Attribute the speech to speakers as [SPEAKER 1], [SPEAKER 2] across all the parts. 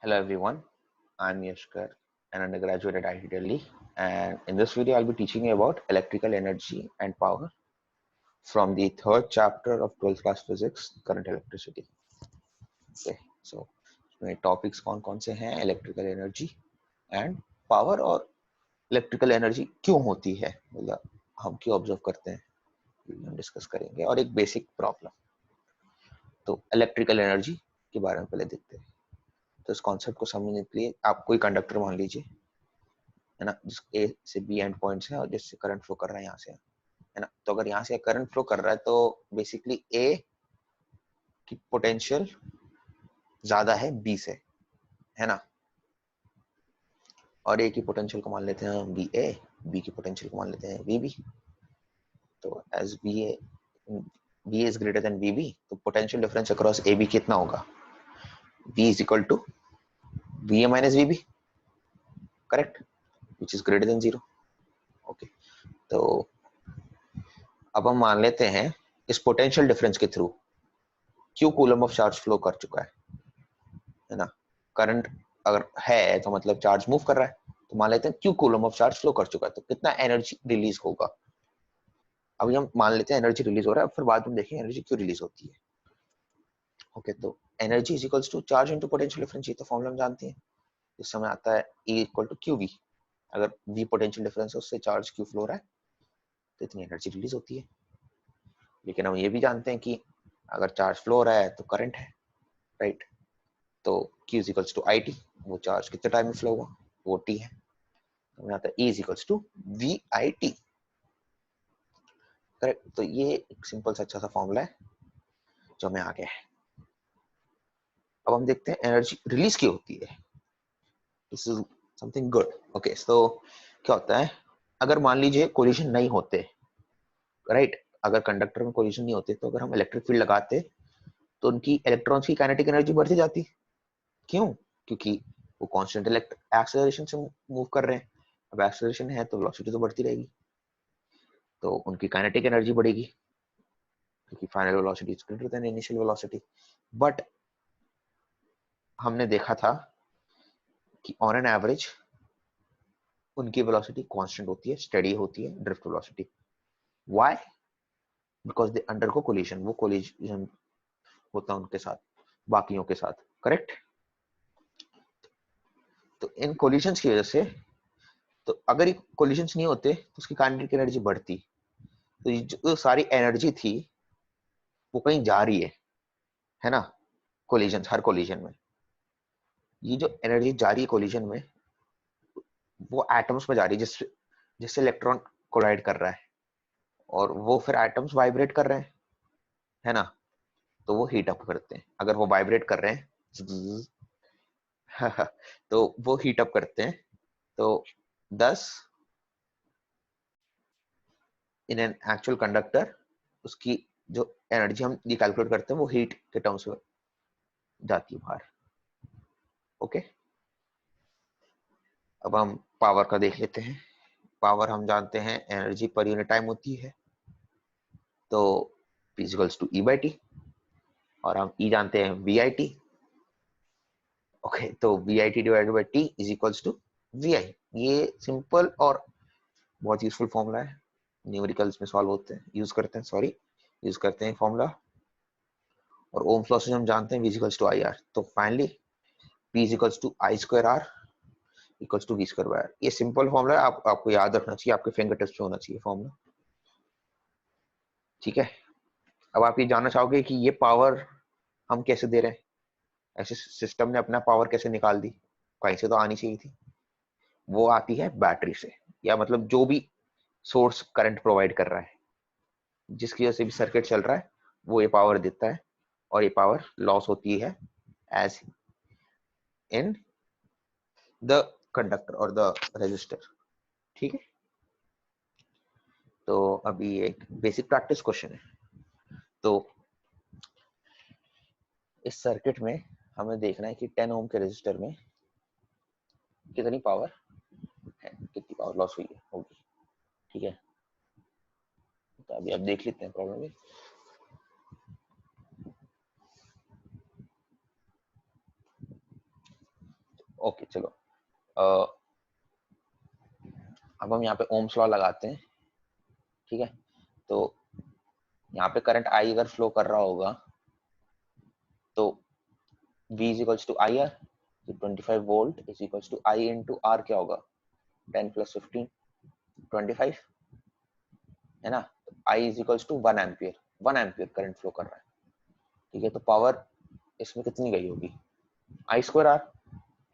[SPEAKER 1] Hello everyone, I'm Yashkar, an undergraduate at IIT Delhi, and in this video I'll be teaching you about electrical energy and power from the third chapter of 12th class physics, current electricity. Okay, so इसमें topics कौन कौन से हैं, electrical energy and power, और electrical energy क्यों होती है, मतलब हम क्यों ऑब्जर्व करते हैं, हम डिस्कस करेंगे, और एक बेसिक प्रॉब्लम। तो इलेक्ट्रिकल एनर्जी के बारे में पहले देखते हैं। तो इस कॉन्सेप्ट को समझने के लिए आप कोई कंडक्टर मान लीजिए, है ना, जिस ए से बी एंड पॉइंट्स है और जिससे करंट फ्लो कर रहा है यहाँ से, है ना। तो अगर यहाँ से करंट फ्लो कर रहा है तो बेसिकली ए की पोटेंशियल ज्यादा है बी से, है ना, और ए की पोटेंशियल को मान लेते हैं बी ए, बी की पोटेंशियल को मान लेते हैं वी बी। तो as B is greater than V B, तो potential difference across A B कितना होगा, V is equal to V A minus V B, correct, which is greater than zero. Okay, तो अब हम मान लेते हैं इस पोटेंशियल डिफरेंस के through Q coulomb of charge flow कर चुका है ना। करंट अगर है तो मतलब चार्ज मूव कर रहा है, तो मान लेते हैं Q coulomb of charge flow कर चुका है, तो कितना एनर्जी रिलीज होगा। अभी हम मान लेते हैं एनर्जी रिलीज हो रहा है, फिर बाद में देखें एनर्जी क्यों रिलीज होती है। ओके, तो energy is equals to charge into potential difference, ये तो फॉर्मूला हम जानते हैं। इस समय आता है E equal to Q V. अगर V पोटेंशियल डिफरेंस है, उससे चार्ज क्यू फ्लो रहा है, तो इतनी एनर्जी रिलीज होती है। लेकिन हम ये भी जानते हैं कि अगर चार्ज फ्लो हो रहा है तो करंट है, राइट। तो Q is equals to I T, वो चार्ज कितने टाइम में फ्लो हुआ, वो टी है। तो आता है E is equals to V I T, correct. तो ये एक सिंपल सा अच्छा सा फॉर्मूला है जो हमें आ गया है। अब हम देखते हैं एनर्जी रिलीज क्यों होती है। This is something good. Okay, so क्या होता है, अगर मान लीजिए कोलिजन नहीं होते, राइट, अगर कंडक्टर में कोलिजन नहीं होते, तो अगर हम इलेक्ट्रिक फील्ड लगाते तो उनकी इलेक्ट्रॉन्स की काइनेटिक एनर्जी बढ़ती जाती। क्यों? क्योंकि वो कांस्टेंट एक्सेलरेशन से मूव कर रहे हैं। अब एक्सेलरेशन है तो वेलोसिटी तो बढ़ती रहेगी, तो उनकी काइनेटिक एनर्जी बढ़ेगी, क्योंकि final velocity is greater then initial velocity. But हमने देखा था कि ऑन एन एवरेज उनकी वेलोसिटी कांस्टेंट होती है, स्टेडी होती है, drift velocity. Why? Because they undergo collision, वो कोलिजन होता है उनके साथ, बाकियों के साथ, करेक्ट। तो इन कोलिजन्स की वजह से, तो अगर ये कोलिजन्स नहीं होते तो उसकी काइनेटिक एनर्जी बढ़ती, तो ये जो सारी एनर्जी थी वो कहीं जा रही है ना। कोलिजन, हर कोलिजन में ये जो एनर्जी जा रही है कोलिजन में, वो एटम्स में जा रही है, जिससे जिससे इलेक्ट्रॉन कोलाइड कर रहा है, और वो फिर एटम्स वाइब्रेट कर रहे हैं, है ना। तो वो हीट अप करते हैं। अगर वो वाइब्रेट कर रहे हैं तो वो हीट अप करते हैं, तो 10 इन एन एक्चुअल कंडक्टर, उसकी जो एनर्जी हम ये कैलकुलेट करते हैं वो हीट के टर्म्स में जाती है बाहर। ओके, अब हम पावर का देख लेते हैं। पावर हम जानते हैं एनर्जी पर यूनिट टाइम होती है, तो P equals to E by T, और हम E जानते हैं वी आई टी। ओके, तो V I T divided by T is equals to V I. ये सिंपल और बहुत यूजफुल फॉर्मूला है, न्यूमेरिकल्स में सॉल्व होते हैं, यूज करते हैं फॉर्मूला। और ओम्स लॉ से हम जानते हैं V equals to I R. तो finally P equals to I square R equals to V square by R. ये सिंपल फॉर्मूला है, आपको याद रखना चाहिए, आपके फिंगर टिप्स पे होना चाहिए फॉर्मूला, ठीक है। अब आप ये जानना चाहोगे कि ये पावर हम कैसे दे रहे हैं, ऐसे सिस्टम ने अपना पावर कैसे निकाल दी, कहीं से तो आनी चाहिए थी। वो आती है बैटरी से, या मतलब जो भी सोर्स करंट प्रोवाइड कर रहा है, जिसकी वजह से भी सर्किट चल रहा है, वो ये पावर देता है, और ये पावर लॉस होती है एज इन द कंडक्टर और द रेजिस्टर, ठीक है। तो अभी एक बेसिक प्रैक्टिस क्वेश्चन है। तो इस सर्किट में हमें देखना है कि 10 ओम के रेजिस्टर में कितनी पावर है, कितनी पावर लॉस हुई है, होगी, ठीक है। तो अभी आप देख लेते हैं प्रॉब्लम में। ओके चलो, अ, अब हम यहाँ पे ओम्स लॉ लगाते हैं, ठीक है। तो यहाँ पे करंट आई अगर फ्लो कर रहा होगा तो V is equals to I R, 25 volt is equals to I into R, क्या होगा 10 प्लस 15 25, है ना। I is equals to 1 ampere, 1 ampere current flow कर रहा है, ठीक है। तो पावर इसमें कितनी गई होगी, आई स्क्वायर आर,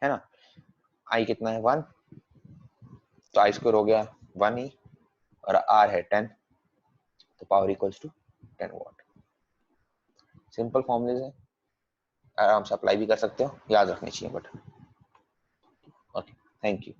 [SPEAKER 1] है ना। आई कितना है 1, तो आई स्क्वायर हो गया 1 ही, और आर है 10, तो power equals to 10 watt. Simple फॉर्मूले है, आराम से अप्लाई भी कर सकते हो, याद रखनी चाहिए बट। Okay, thank you.